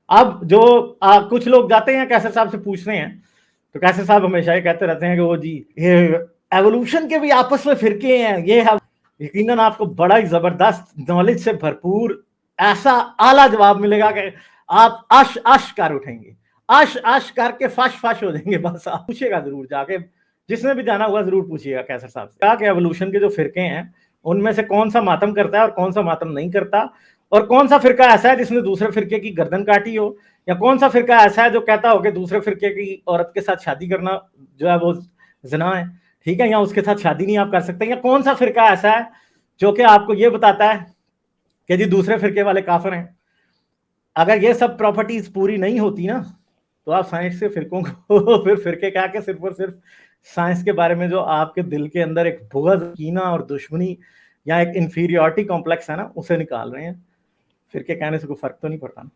अब जो कुछ लोग जाते हैं कैसर साहब से पूछ रहे हैं, तो कैसर साहब हमेशा ये कहते रहते हैं कि वो जी ये एवोल्यूशन के भी आपस में फिरके हैं, ये है। यकीनन आपको बड़ा ही जबरदस्त नॉलेज से भरपूर ऐसा आला जवाब मिलेगा कि आप अश अश कर उठेंगे, अश अश करके फश फश हो जाएंगे। बस आप पूछिएगा जरूर जाके, जिसने भी जाना हुआ जरूर पूछिएगा कैसर साहब से, क्या कि एवोल्यूशन के जो फिरके हैं उनमें से कौन सा मातम करता है और कौन सा मातम नहीं करता, और कौन सा फिरका ऐसा है जिसने दूसरे फिरके की गर्दन काटी हो, या कौन सा फिरका ऐसा है जो कहता हो कि दूसरे फिरके की औरत के साथ शादी करना जो है वो जिना है, ठीक है, या उसके साथ शादी नहीं आप कर सकते, या कौन सा फिरका ऐसा है जो कि आपको ये बताता है कि जी दूसरे फिरके वाले काफिर हैं। अगर ये सब प्रॉपर्टीज पूरी नहीं होती ना, तो आप साइंस के फिरकों को फिर फिरके कह के सिर्फ और सिर्फ साइंस के बारे में जो आपके दिल के अंदर एक बुग़्ज़, कीना और दुश्मनी या एक इंफीरियरिटी कॉम्प्लेक्स है ना, उसे निकाल रहे हैं। फिरके कहने से कोई फर्क तो नहीं पड़ता ना।